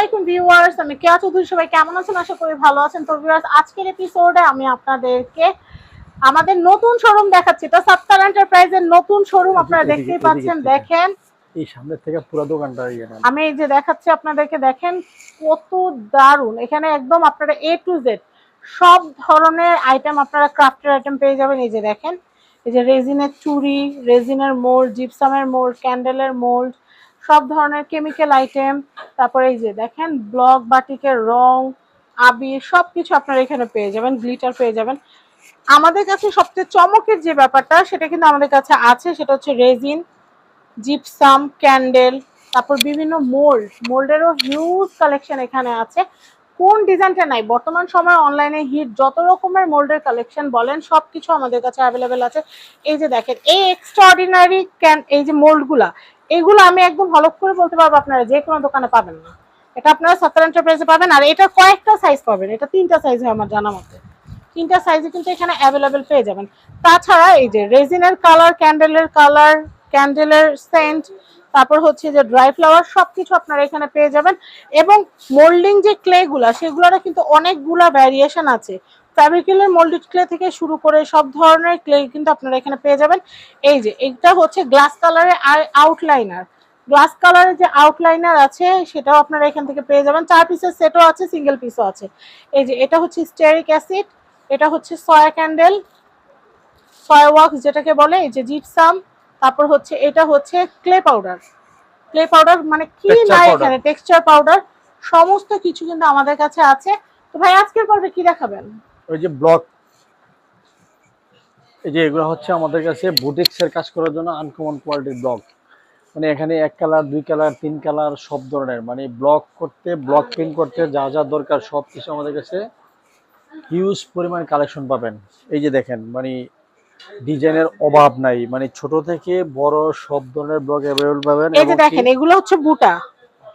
আলাইকুম ভিউয়ার্স, আমি কেয়া চৌধুরী। সবাই কেমন আছেন? আশা করি ভালো আছেন। তো ভিউয়ার্স, আজকের এপিসোডে আমি আপনাদেরকে আমাদের নতুন শোরুম দেখাচ্ছি। এটা সাত্তার এন্টারপ্রাইজের নতুন শোরুম, আপনারা দেখতেই পাচ্ছেন। দেখেন এই সামনে থেকে পুরো দোকানটা আমি এই যে দেখাচ্ছি আপনাদেরকে, দেখেন কত দারুন। এখানে একদম আপনারা এ টু জেড সব ধরনের আইটেম, আপনারা ক্রাফটের আইটেম পেয়ে যাবেন। এই যে দেখেন, এই যে রেজিনের চুড়ি, রেজিনের মোল্ড, জিপসামের মোল্ড, ক্যান্ডেলের মোল্ড, সব ধরনের কেমিক্যাল আইটেম। তারপরে এই যে দেখেন ব্লক বাটিকের রং, আবির, সবকিছু আপনারা এখানে পেয়ে যাবেন। গ্লিটার পেয়ে যাবেন। আমাদের কাছে সবচেয়ে চমকের যে ব্যাপারটা, সেটা কিন্তু আমাদের কাছে আছে, সেটা হচ্ছে রেজিন, জিপসাম, ক্যান্ডেল, তারপর বিভিন্ন মোল্ডেরও হিউজ কালেকশন এখানে আছে। কোন ডিজাইনটা নাই, বর্তমান সময় অনলাইনে হিট যত রকমের মোল্ডের কালেকশন বলেন সবকিছু আমাদের কাছে অ্যাভেলেবেল আছে। এই যে দেখেন এই এক্সট্রাঅর্ডিনারি এই যে মোল্ডগুলা, এগুলো আমি একদম হলফ করে বলতে পারবো আপনারা যে কোনো দোকানে পাবেন না। এটা আপনারা সাত্তার এন্টারপ্রাইজে পাবেন। আর এটা কয়েকটা সাইজ পাবেন, এটা 3টা সাইজ হয় আমার জানা মতে। 3টা সাইজে কিন্তু এখানে অ্যাভেলেবেল পেয়ে যাবেন। তাছাড়া এই যে রেজিনের কালার, ক্যান্ডেলের সেন্ট, তারপর হচ্ছে যে ড্রাই ফ্লাওয়ার, সবকিছু আপনারা এখানে পেয়ে যাবেন। এবং মোল্ডিং যে ক্লেগুলা, সেগুলোর কিন্তু অনেকগুলা ভ্যারিয়েশন আছে। ফ্যাব্রিক্যালের মোল্ডেড ক্লে থেকে শুরু করে সব ধরনের ক্লে কিন্তু আপনারা এখানে পেয়ে যাবেন। এই যে এটা হচ্ছে গ্লাস কালারের আউটলাইনার, গ্লাস কালারের যে আউটলাইনার আছে সেটাও আপনারা এখান থেকে পেয়ে যাবেন। 4 পিসের সেটও আছে, সিঙ্গেল পিসও আছে। এই যে এটা হচ্ছে স্টেরিক অ্যাসিড, এটা হচ্ছে সয়া ক্যান্ডেল, সয়া ওয়াক্স যেটাকে বলে, এই যে জিপসাম, তারপর হচ্ছে এটা হচ্ছে ক্লে পাউডার মানে কি না এখানে টেক্সচার পাউডার, সমস্ত কিছু কিন্তু আমাদের কাছে আছে। তো ভাই আজকের পর্বে কি দেখাবেন? ওই যে ব্লক, এই যে এগুলো হচ্ছে আমাদের কাছে বুটিক্সের কাজ করার জন্য আনকমন কোয়ালিটির ব্লক। মানে এখানে 1 কালার, 2 কালার, 3 কালার সব ধরনের, মানে ব্লক করতে, ব্লক প্রিন্ট করতে যা যা দরকার সব কিছু আমাদের কাছে হিউজ পরিমাণ কালেকশন পাবেন। এই যে দেখেন, মানে ডিজাইনের অভাব নাই, মানে ছোট থেকে বড় সব ধরনের ব্লক অ্যাভেলেবল পাবেন। এই যে দেখেন এগুলো হচ্ছে বুটা,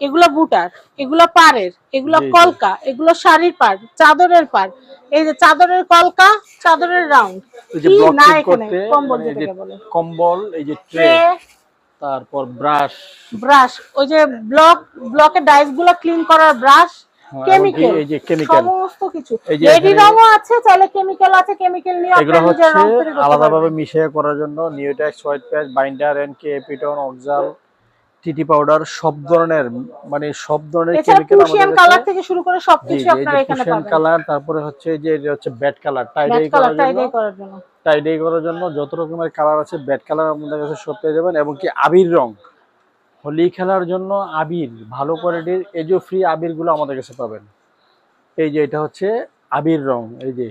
এগুলো বুটার, এগুলো পাড়ের, এগুলো কলকা, এগুলো শাড়ির পাড়, চাদরের পাড়। এই যে চাদরের কলকা, চাদরের রাউন্ড, এই যে ব্লক প্রিন্ট করতে, মানে এই যে কম্বল, এই যে ট্রে, তারপর ব্রাশ, ওই যে ব্লকের ডাইস গুলো ক্লিন করার ব্রাশ, কেমিক্যাল, এই যে কেমিক্যাল সমস্ত কিছু। রেডি রঙও আছে, চাইলে কেমিক্যাল আছে, কেমিক্যাল নিয়ে এগুলো হচ্ছে আলাদাভাবে মিশিয়ে করার জন্য নিউটেক্স, হোয়াইট প্যাচ, বাইন্ডার, এনকে, এপিটন, অক্সাল, টিটি পাউডার, সব ধরনের, মানে সব ধরনের কেমিক্যাল আমাদের কালার থেকে শুরু করে সবকিছু আপনারা এখানে পাবেন। কালার, তারপরে হচ্ছে যে এটা হচ্ছে ব্যাড কালার, টাইডাই করার জন্য যত রকমের কালার আছে, ব্যাড কালার আমাদের কাছে সব পেয়ে যাবেন। এবং কি আবির রং, হোলি খেলার জন্য আবির, ভালো কোয়ালিটির এজো ফ্রি আবিরগুলো আমাদের কাছে পাবেন। এই যে এটা হচ্ছে আবির রং, এই যে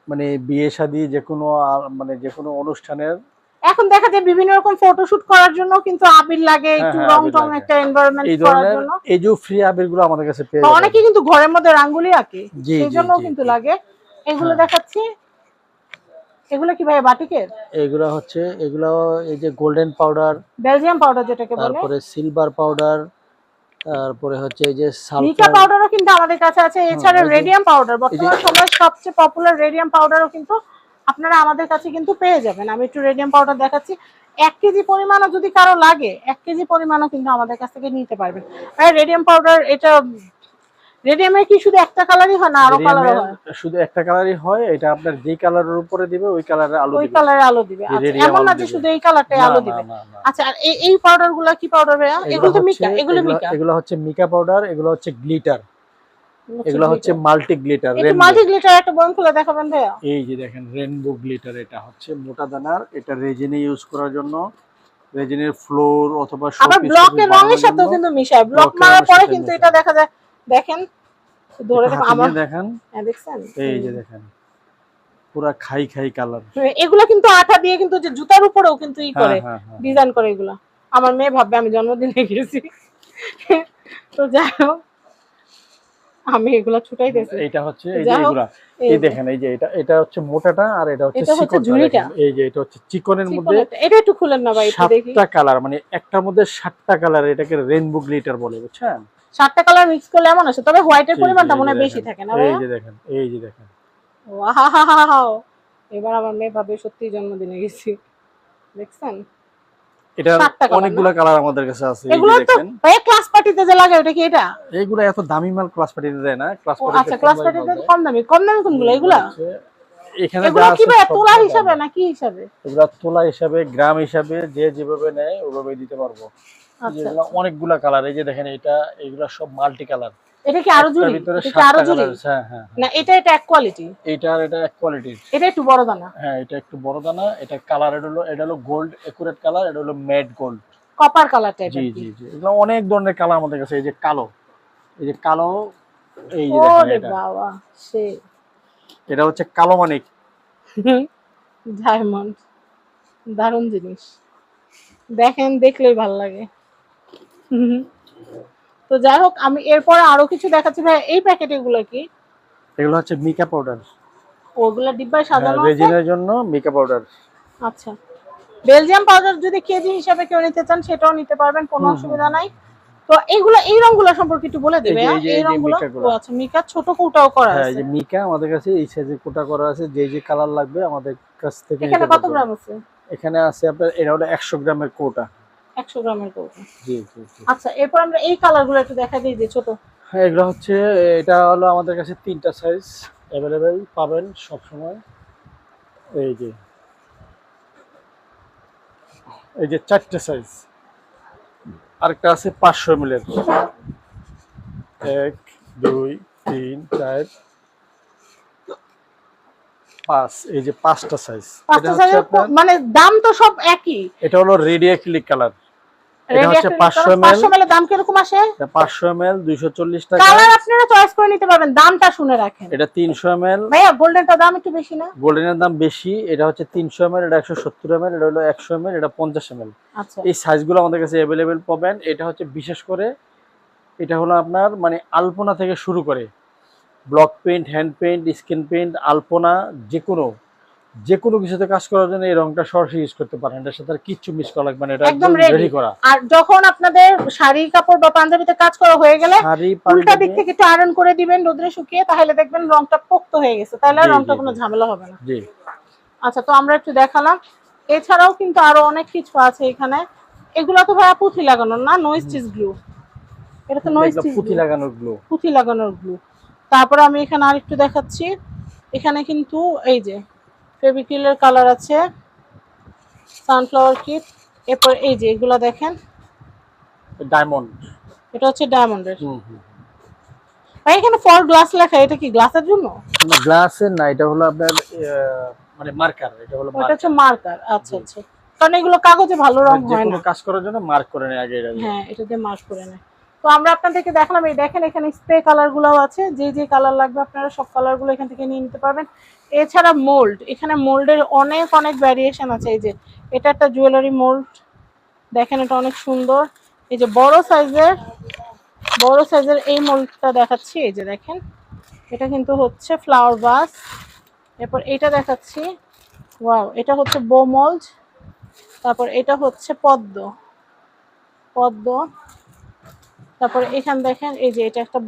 মানে বিয়ে শাদী যে কোনো অনুষ্ঠানের, এখন দেখা যায় বিভিন্ন রকম ফটোশুট করার জন্য কিন্তু আবির লাগে, একটু রং টং একটা এনভায়রনমেন্ট করার জন্য এই যে ফ্রি আবিরগুলো আমাদের কাছে পেয়ে যাবেন। অনেকে কিন্তু ঘরের মধ্যে রাঙ্গুলি আঁকে, সেজন্য কিন্তু লাগে। এগুলো দেখাচ্ছি, এগুলো কি ভাই বাটিকের? এগুলো হচ্ছে, এগুলো এই যে গোল্ডেন পাউডার, বেলজিয়াম পাউডার যেটাকে বলে, তারপরে সিলভার পাউডার, তারপরে হচ্ছে এই যে মিকা পাউডারও কিন্তু আমাদের কাছে আছে। এছাড়া রেডিয়াম পাউডার, বর্তমান সময়ের সবচেয়ে পপুলার রেডিয়াম পাউডারও কিন্তু আপনারা আমাদের কাছে কিন্তু পেয়ে যাবেন। আমি একটু রেডিয়াম পাউডার দেখাচ্ছি। 1 কেজি পরিমাণও যদি কারো লাগে, 1 কেজি পরিমাণও কিন্তু আমাদের কাছ থেকে নিতে পারবেন। আর রেডিয়াম পাউডার, এটা রেডিয়ামের কি শুধু একটা কালারই হয় না আরো কালার হয়? শুধু একটা কালারই হয়। এটা আপনার যে কালারের উপরে দিবে ওই কালারের আলো দিবে, ওই কালারের আলো দিবে। আচ্ছা, এমন না যে শুধু এই কালারটাই আলো দিবে। আচ্ছা, আর এই পাউডারগুলো কি পাউডার ভাইয়া? এগুলো তো মিকা, এগুলো হচ্ছে মিকা পাউডার, এগুলো হচ্ছে গ্লিটার, এগুলো হচ্ছে মাল্টি গ্লিটার। এটা মাল্টি গ্লিটার একটা বয়ম খুলে দেখাবেন ভাইয়া? এই যে দেখেন রেইনবো গ্লিটার, এটা হচ্ছে মোটা দানার, এটা রেজিনে ইউজ করার জন্য, রেজিনের ফ্লোর অথবা আবার ব্লকের রঙের সাথেও কিন্তু মিশায়। ব্লক মারার পরে কিন্তু এটা দেখা যায়, দেখেন ধরে আমার দেখেন, দেখছেন এই যে দেখেন পুরা খাই কালার। এগুলো কিন্তু আঠা দিয়ে কিন্তু যে জুতার উপরেও কিন্তু করে ডিজাইন করে। এগুলো আমার মেয়ে ভাববে আমি জন্মদিনে গেছি। তো যাই হোক, আমি এগুলো ছুটাইতেছি। এটা হচ্ছে এই যে এগুলা, এই দেখেন, এই যে এটা হচ্ছে মোটাটা, আর এটা হচ্ছে চিকনটা। এই যে এটা হচ্ছে চিকনের মধ্যে, এটা একটু খুলেন না ভাই, একটু দেখি। 7টা কালার, মানে একটার মধ্যে 7টা কালার, এটাকে রেইনবো গ্লিটার বলে, বুঝছেন? 7টা কালার মিক্স করলে এমন আছে, তবে হোয়াইটের পরিমাণটা মনে হয় বেশি থাকে না ভাই? এই যে দেখেন, এই যে দেখেন, ওয়াও, এবার আমার মেয়ে ভাবে সত্যি জন্মদিনে গেছি। দেখছেন এটা অনেকগুলো কালার আমাদের কাছে আছে। এগুলো তো ভাই ক্লাস পার্টি পার্টিতে যে লাগে ওটা কি এটা? এইগুলো এত দামি মাল ক্লাস পার্টিতে দেয় না, ক্লাস ও পার্টিতে আচ্ছা, ক্লাস পার্টিতে কম দামি কোনগুলো এগুলা? এখানে এগুলো যা কি আছে ভাই সব তোলা দামি। হিসাবে না কি হিসাবে? এগুলা তোলা হিসাবে, গ্রাম হিসাবে যে যেভাবে নেয় ওভাবে দিতে পারবো। আচ্ছা যেগুলো অনেকগুলা কালার, এই যে দেখেন এটা, এগুলা সব মাল্টি কালার। এটা কি আরো একটার জুড়ি? ভিতরে এটা কি 7টা আরো জুড়ি? কালার আছে। হ্যাঁ হ্যাঁ হ্যাঁ। না এটা এক কোয়ালিটি, এটা এক কোয়ালিটির। এটা একটু বড় দানা, হ্যাঁ এটা একটু বড় দানা। এটা কালার, এটা হলো গোল্ড একুরেট কালার, এটা হলো ম্যাট গোল্ড। কপার কালার জি টাইপের। জি জি, এগুলো অনেক ধরনের কালার আমাদের কাছে। এই যে কালো, এই যে কালো, এই যে দেখেন ওরে এটা, বাবা সে এটা হচ্ছে কালো মানিক। ডায়মন্ড, দারুণ জিনিস, দেখেন দেখলেই ভালো লাগে। তো যাই হোক, আমি এরপরে আরো কিছু দেখাচ্ছি ভাই। এই প্যাকেট এগুলো কি? এগুলো হচ্ছে মিকা পাউডার। ওগুলা ডিব্বায় সাজানো আছে। রেজিনের জন্য মিকা পাউডার। আচ্ছা, বেলজিয়াম পাউডার যদি কেজি হিসাবে কেউ নিতে চান সেটাও নিতে পারবেন, কোনো অসুবিধা নাই। তো এইগুলো, এই রংগুলো সম্পর্কে একটু বলে দেবে। এই রংগুলো, ও আচ্ছা মিকা ছোট কোটাও করা আছে। হ্যাঁ, এই যে মিকা আমাদের কাছে এই সাইজের কোটা করা আছে, যে যে কালার লাগবে আমাদের কাছ থেকে এখানে নিতে কত পারবেন। গ্রাম আছে? এখানে আছে আপনার, এটা হলো 100 গ্রামের কোটা। 100 গ্রামের কোটা। জি জি জি। আচ্ছা, এরপর আমরা এই কালারগুলো একটু দেখা দিই যে ছোট। হ্যাঁ, এগুলো হচ্ছে, এটা হলো আমাদের কাছে 3টা সাইজ অ্যাভেলেবেল পাবেন সব সময়। এই যে, এই যে 4টে সাইজ। আরেকটা আছে 500 ml এর। 1 2 3 4 5, এই যে 5টা সাইজ। পাঁচটা সাইজের মানে দাম তো সব একই। এটা হলো রেডি অ্যাক্রিলিক কালার। এটা রেডি হচ্ছে 500 ml। 500 ml এর দাম কিরকম আসে? এটা 500 ml 240 টাকা। কালার আপনারা চয়েস করে নিতে পারবেন, দামটা শুনে রাখেন। এটা 300 ml। ভাইয়া গোল্ডেনটার দাম একটু বেশি না? গোল্ডেনের দাম বেশি। এটা হচ্ছে 300 ml, এটা 170 ml, এটা হলো 100 ml, এটা 50 ml। আচ্ছা, এই সাইজগুলো আমাদের কাছে অ্যাভেলেবেল পাবেন। এটা হচ্ছে বিশেষ করে, এটা হলো আপনার মানে আলপনা থেকে শুরু করে block paint, hand paint, skin paint, আলপনা, যে কোনো কিছুতে কাজ করার জন্য এই রংটা সরাসরি ইউজ করতে পারেন। এটার সাথে আর কিচ্ছু মিক্স করা লাগবে না, এটা একদম একদম রেডি করা। আর যখন আপনাদের শাড়ি কাপড় বা পাঞ্জাবিতে কাজ করা হয়ে গেলে শাড়ি উল্টা দিক পাঞ্জাবি, থেকে একটু আয়রন করে দিবেন রোদে শুকিয়ে, তাহলে দেখবেন রংটা পোক্ত হয়ে গেছে, তাহলে আর জি, রংটা জি, কোনো জি। ঝামেলা হবে না। জি, আচ্ছা, তো আমরা একটু দেখালাম। এছাড়াও কিন্তু আরো অনেক কিছু আছে এখানে। এগুলো তো ভাইয়া পুঁথি লাগানোর না, নয়েজ চিজ গ্লু। এটা তো নয়েজ এগুলো চিজ পুঁতি লাগানোর গ্লো। পুঁথি লাগানোর গ্লু। তারপরে আমি এখানে আরেকটু দেখাচ্ছি। এখানে কিন্তু এই যে ফেভিক্রিলের কালার আছে, সানফ্লাওয়ার কিট। এরপর এই যে এগুলা দেখেন, ডায়মন্ড। এটা হচ্ছে ডায়মন্ডের। হুম হুম। ভাই এখানে ফর গ্লাস লেখা, এটা কি গ্লাসের জন্য? না, গ্লাসের না, এটা হলো আপনার মানে মার্কার। এটা হলো ওটা হচ্ছে মার্কার। আচ্ছা আচ্ছা, কারণ এগুলো কাগজে ভালো রং যে হয় কোনো না। কাজ করার জন্য মার্ক করে নেয় আগে এটা দিয়ে। হ্যাঁ, এটা দিয়ে মার্ক করে নেয়। তো আমরা আপনাদেরকে দেখালাম। এই দেখেন এখানে স্প্রে কালার গুলোও আছে, যে যে কালার লাগবে আপনারা সব কালার গুলো এখান থেকে নিয়ে নিতে পারবেন। এছাড়া মোল্ড, এখানে মোল্ডের অনেক অনেক ভ্যারিয়েশন আছে। এই যে এটা একটা জুয়েলারি মোল্ড, দেখেন এটা অনেক সুন্দর। এই যে বড় সাইজের এই মোল্ডটা দেখাচ্ছি। এই যে দেখেন, এটা কিন্তু হচ্ছে ফ্লাওয়ার ভাস। এরপর এটা দেখাচ্ছি, ওয়াও, এটা হচ্ছে বো মোল্ড। তারপর এটা হচ্ছে পদ্ম। তারপর এখানে দেখেন এই যে এটা একটা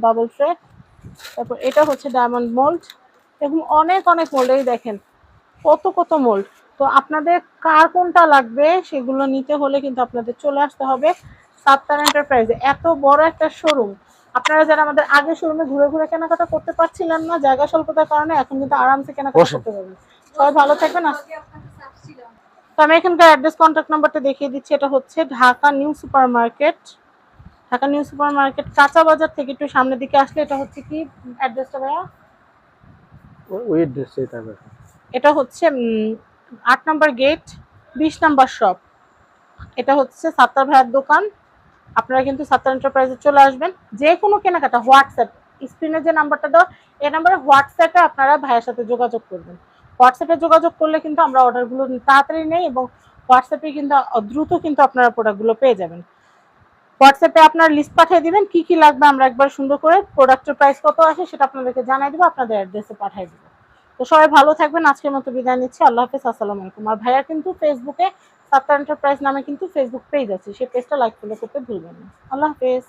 বাবল ট্রে। তারপর এটা হচ্ছে ডায়মন্ড মোল্ড। এরকম অনেক অনেক মোল্ড, এই দেখেন কত মোল্ড। তো আপনাদের কার কোনটা লাগবে সেগুলো নিতে হলে কিন্তু আপনাদের চলে আসতে হবে সাত্তার এন্টারপ্রাইজে। এত বড় একটা শোরুম, আপনারা যারা আমাদের আগে শোরুমে ঘুরে ঘুরে কেনাকাটা করতে পারছিলেন না জায়গা স্বল্পতার কারণে, এখন কিন্তু আরামসে কেনাকাটা করতে পারবেন। সবাই ভালো থাকবেন। তো আমি এখানকার অ্যাড্রেস কন্ট্যাক্ট নাম্বারটা দেখিয়ে দিচ্ছি। এটা হচ্ছে ঢাকা নিউ সুপার মার্কেট, কাঁচা বাজার থেকে একটু সামনের দিকে আসলে এটা হচ্ছে কি অ্যাড্রেসটা ভাইয়া? ওই ড্রেসটাই থাকবে। এটা হচ্ছে 8 নাম্বার গেট, 20 নাম্বার শপ। এটা হচ্ছে সাত্তার ভাইয়ের দোকান। আপনারা কিন্তু সাত্তার এন্টারপ্রাইজে চলে আসবেন। যে কোনো কেনাকাটা হোয়াটসঅ্যাপ, স্ক্রিনে যে নাম্বারটা দাও এই নাম্বারে হোয়াটসঅ্যাপে আপনারা ভাইয়ের সাথে যোগাযোগ করবেন। হোয়াটসঅ্যাপে যোগাযোগ করলে কিন্তু আমরা অর্ডারগুলো তাড়াতাড়ি নেই, এবং হোয়াটসঅ্যাপে কিন্তু দ্রুত কিন্তু আপনারা প্রোডাক্টগুলো পেয়ে যাবেন। হোয়াটসঅ্যাপে আপনার লিস্ট পাঠিয়ে দিবেন কি কি লাগবে, আমরা একবার সুন্দর করে প্রোডাক্টের প্রাইস কত আসে সেটা আপনাদেরকে জানাই দেবো, আপনাদের অ্যাড্রেসে পাঠিয়ে দেবো। তো সবাই ভালো থাকবেন, আজকের মতো বিদায় নিচ্ছি। আল্লাহ হাফেজ, আসসালামু আলাইকুম। আর ভাইয়া কিন্তু ফেসবুকে সাত্তার এন্টারপ্রাইজ নামে কিন্তু ফেসবুক পেজ আছে, সেই পেজটা লাইক ফলো করতে ভুলবেন না। আল্লাহ হাফেজ।